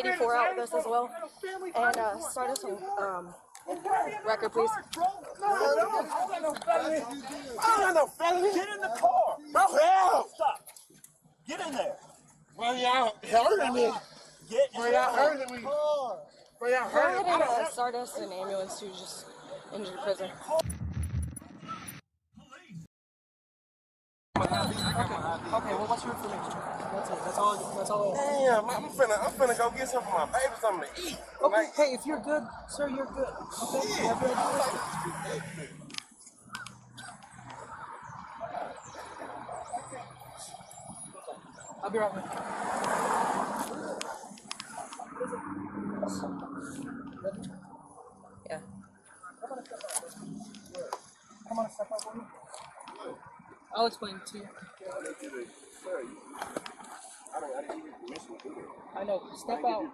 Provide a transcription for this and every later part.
84 out with us as well. And start us some record, please. I don't know, felony. Get in the car. Bro, hell. Stop. Get in there. Well, y'all hurting me. Get in Well, y'all hurting me. Well, y'all Go hurting ahead me. and start us an ambulance to just injured prisoner. Okay, well, what's your information? That's it. That's all. Damn, I'm finna go get something for my baby, something to eat. Okay, Like, hey, if you're good, sir, you're good. Okay, you have your ID. I'll be right with you. Yeah. Come on, step up for me. I'll explain it to you. I know. Step out.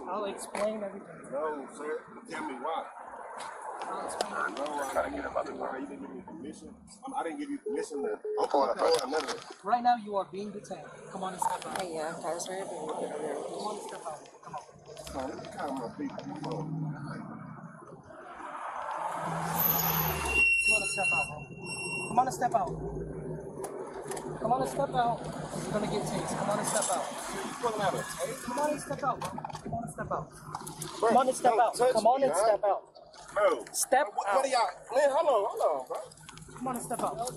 I'll explain everything. no, sir. Tell me why. I'll explain everything. No, I'm trying to get up out the car. You didn't give me permission. I didn't give you permission to open the door. None of it. Right now, you are being detained. Come on and step out. Hey, yeah, that was right. Come on and step out. Come on. Come on, let me call my people. Come on. Come on and step out, bro. Come on and step out. Come on and step out. You're gonna get tased. Come on and step out. Pulling out a tape? Come on and step out, bro. Come on and step out. Bro, Come on and step don't out. touch Come on me, and huh? step out. Bro. Step What out. are y'all? Man, hold on, bro. Come on and step out.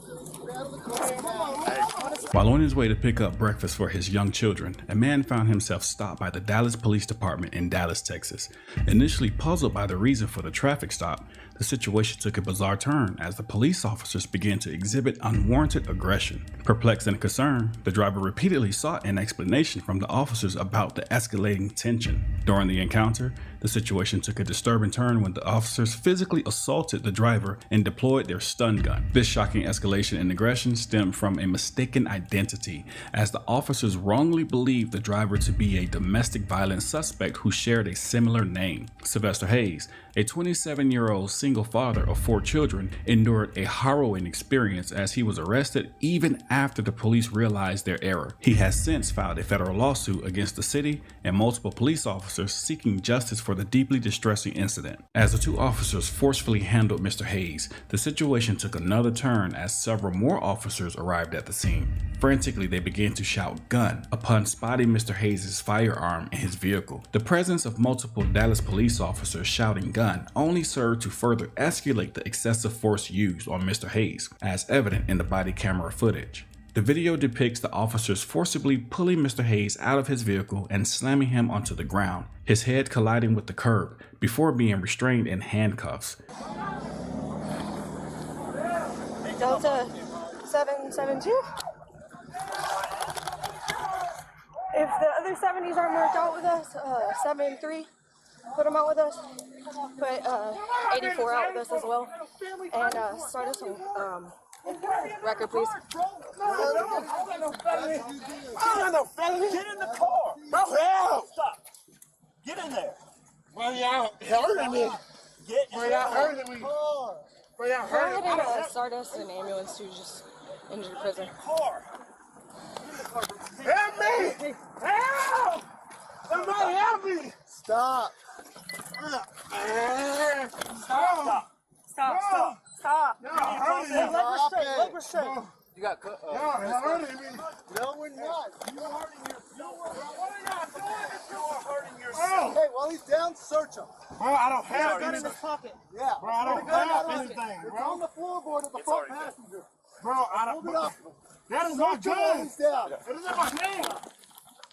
While on his way to pick up breakfast for his young children, a man found himself stopped by the Dallas Police Department in Dallas, Texas. Initially puzzled by the reason for the traffic stop, the situation took a bizarre turn as the police officers began to exhibit unwarranted aggression. Perplexed and concerned, the driver repeatedly sought an explanation from the officers about the escalating tension. During the encounter, the situation took a disturbing turn when the officers physically assaulted the driver and deployed their stun gun. This shocking escalation in aggression stemmed from a mistaken identity, as the officers wrongly believed the driver to be a domestic violence suspect who shared a similar name. Sylvester Hayes, a 27-year-old single father of 4 children, endured a harrowing experience as he was arrested even after the police realized their error. He has since filed a federal lawsuit against the city and multiple police officers seeking justice for the deeply distressing incident. As the 2 officers forcefully handled Mr. Hayes, the situation took another turn as several more officers arrived at the scene. Frantically, they began to shout "gun" upon spotting Mr. Hayes' firearm in his vehicle. The presence of multiple Dallas police officers shouting "gun" only served to further escalate the excessive force used on Mr. Hayes, as evident in the body camera footage. The video depicts the officers forcibly pulling Mr. Hayes out of his vehicle and slamming him onto the ground, his head colliding with the curb, before being restrained in handcuffs. Delta 772. If the other 70s aren't marked out with us, 7-3, put them out with us. Put 84 out with us as well. And start us some record, please. I don't know, felony. Get in the car. Bro, hell. Stop. Get in there. Well, y'all hurting me. Get in Well, the y'all car. hurting me. Well, y'all Go hurting ahead me. and start us an ambulance to just injured prisoner. Car. Help me! Help! Somebody help me! Stop. Stop! Stop. Stop. Y'all hurting me! Leg restraint. You got cut. Y'all hurting me! No, we're not. You hurting yourself. What are y'all doing? You are hurting Oh! yourself. Hey, while he's down, search him. Bro, I don't have Gun in anything. his pocket. Yeah. Bro, I don't have anything, It's bro. on the floorboard of the front passenger. Bro, I Hold it don't. up. That is my Search him while gun! he's down. It is in my hand!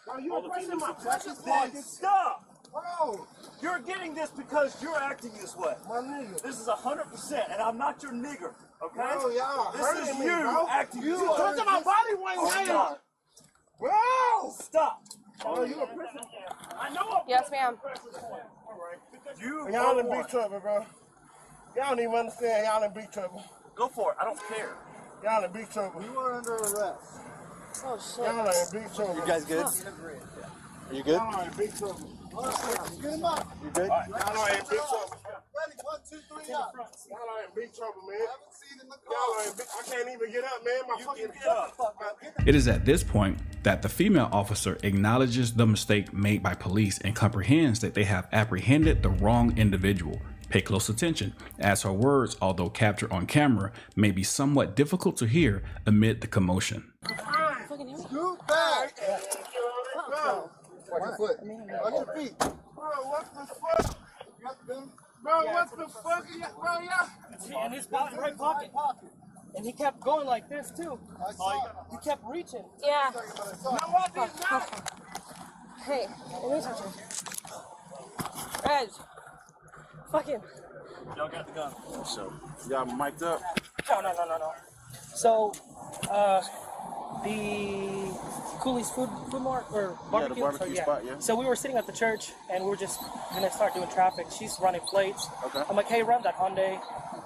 Bro, you are pressing my precious pocket. Stop. Bro, You're getting this because you're acting this way. my nigga. This is 100%, and I'm not your nigger, okay? Bro, y'all This hurting is me, you bro. acting You this way. touching my body weight, man! Stop. Bro! Stop. Bro, you a prison. I know I'm Yes, ma'am. You Y'all are in one. big trouble, bro. Y'all don't even understand. Y'all in big trouble. Go for it. I don't care. Y'all in big trouble. You are under arrest. Oh, shit. Y'all are in big trouble. You guys good? Are you good? Y'all are in big trouble. Get him up. You good? Y'all are in big trouble. Ready? 1, 2, 3, up. Y'all are in big trouble, man. Haven't seen in the car. Y'all are in big. I can't even get up, man. My fucking Get up. It is at this point that the female officer acknowledges the mistake made by police and comprehends that they have apprehended the wrong individual. Pay close attention, as her words, although captured on camera, may be somewhat difficult to hear amid the commotion. Scoot back. Watch your foot. Watch your feet. Bro, what the fuck? Bro, what the fuck? Bro, yeah. In his right pocket. And he kept going like this too. He kept reaching. Yeah. No, what is that? Hey, let me touch him. Reg. Fucking. Y'all got the gun. So, y'all mic'd up. No. So, the Cooley's Food Mart or barbecue. the barbecue spot, yeah. So we were sitting at the church and we were just gonna start doing traffic. She's running plates. Okay. I'm like, hey, run that Hyundai.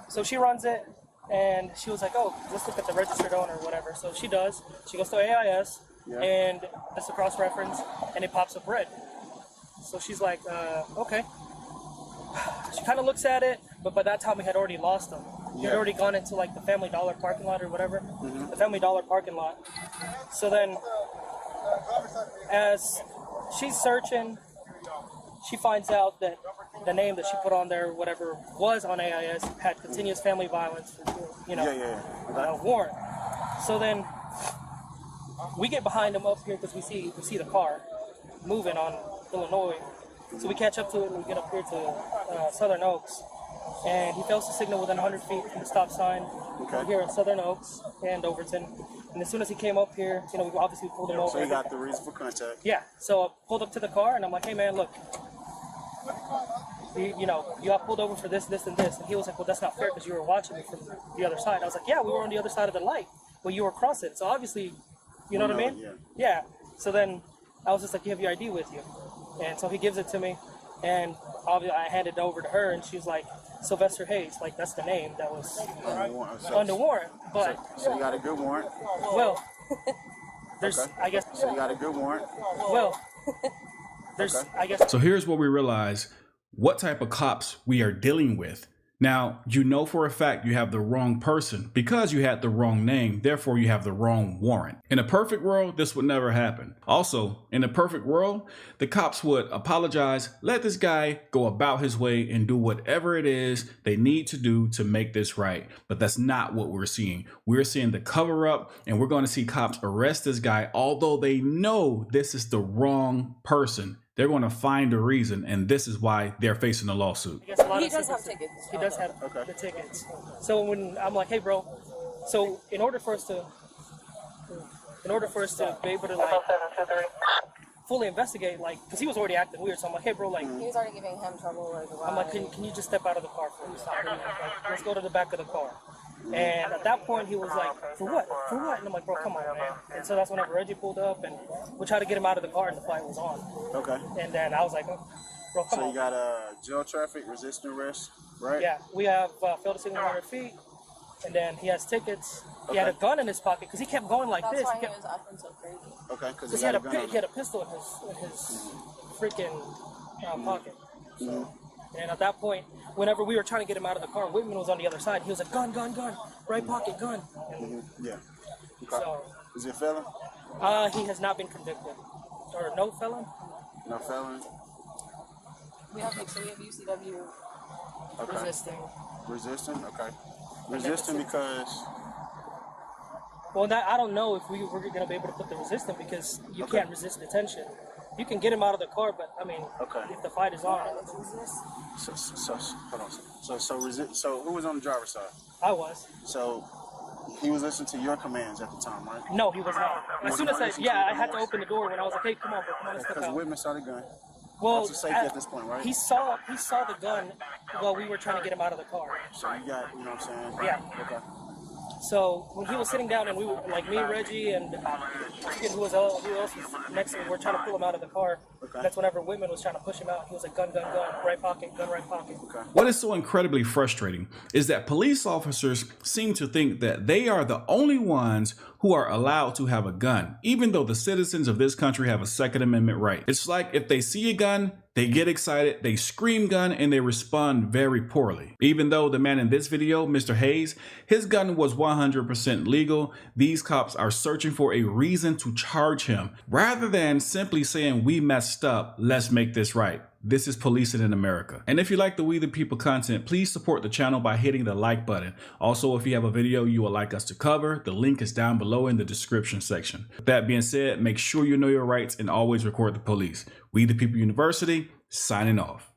So she runs it and she was like, oh, let's look at the registered owner or whatever. So she does. She goes to AIS and it's a cross reference and it pops up red. So she's like, okay. She kind of looks at it, but by that time we had already lost him. He had already gone into like the Family Dollar parking lot or whatever, the Family Dollar parking lot. So then, as she's searching, she finds out that the name that she put on there, whatever was on AIS, had continuous family violence, warrant. So then, we get behind him up here because we see the car moving on Illinois. So we catch up to it and we get up here to Southern Oaks. And he fails to signal within 100 feet from the stop sign here at Southern Oaks and Overton. And as soon as he came up here, we obviously pulled him over. So you got the reason for contact. Yeah. So I pulled up to the car and I'm like, hey man, look, you got pulled over for this, this, and this. And he was like, well, that's not fair because you were watching me from the other side. I was like, yeah, we were on the other side of the light. Well, you were crossing. So obviously, you know what I mean? Yeah. So then I was just like, you have your ID with you. And so he gives it to me, and obviously I handed it over to her, and she was like, Sylvester Hayes, like that's the name that was under warrant. But So you got a good warrant. well, there's I guess. So you got a good warrant. Well, there's I guess. So here's what we realize what type of cops we are dealing with. Now, you know for a fact you have the wrong person because you had the wrong name, therefore you have the wrong warrant. In a perfect world, this would never happen. Also, in a perfect world, the cops would apologize, let this guy go about his way and do whatever it is they need to do to make this right. But that's not what we're seeing. We're seeing the cover up, and we're going to see cops arrest this guy, although they know this is the wrong person. They're going to find a reason, and this is why they're facing a lawsuit. He does have tickets. He does have the tickets. So when I'm like, hey, bro, so in order for us to be able to like fully investigate, like, because he was already acting weird, so I'm like, hey, bro, like, He was already giving him trouble. I'm like, can you just step out of the car for me? Like, let's go to the back of the car. And at that point, he was like, for what? For what? And I'm like, bro, come on, man. And so that's whenever Reggie pulled up, and we tried to get him out of the car, and the fight was on. Okay. And then I was like, oh, bro, come on. So you got jail traffic, resisting arrest, right? Yeah, we have failed to signal 100 feet, and then he has tickets. He had a gun in his pocket because he kept going like That's this. why He he kept, was acting so crazy. Okay, because he had a pistol in his freaking pocket. So, and at that point, whenever we were trying to get him out of the car, Whitman was on the other side. He was like, gun, right pocket, gun. And Yeah. Okay. so, Is he a felon? he has not been convicted. Or no felon? No felon. We have UCW Okay. resisting. Resisting? Okay. Resisting because... Well, I don't know if we're going to be able to put the resistant because you can't resist detention. You can get him out of the car, but I mean, if the fight is on. So hold on. So who was on the driver's side? I was. So he was listening to your commands at the time, right? No, he was not. As soon as I had to open the door when I was like, hey, come on, bro, come on, let's step Because out. Whitman saw the gun. Well, That's a safety at this point, right? He saw the gun while we were trying to get him out of the car. So you got, you know what I'm saying? Yeah. Okay. So when he was sitting down and we were, like me, Reggie, and I forget who else was next to me, we're trying to pull him out of the car. That's whenever Whitman was trying to push him out. He was like, gun, right pocket, gun, right pocket. What is so incredibly frustrating is that police officers seem to think that they are the only ones who are allowed to have a gun, even though the citizens of this country have a Second Amendment right. It's like if they see a gun, They get excited, they scream gun, and they respond very poorly. Even though the man in this video, Mr. Hayes, his gun was 100% legal, these cops are searching for a reason to charge him, rather than simply saying, we messed up, let's make this right. This is policing in America. And if you like the We the People content, please support the channel by hitting the like button. Also, if you have a video you would like us to cover, the link is down below in the description section. With that being said, make sure you know your rights and always record the police. We the People University, signing off.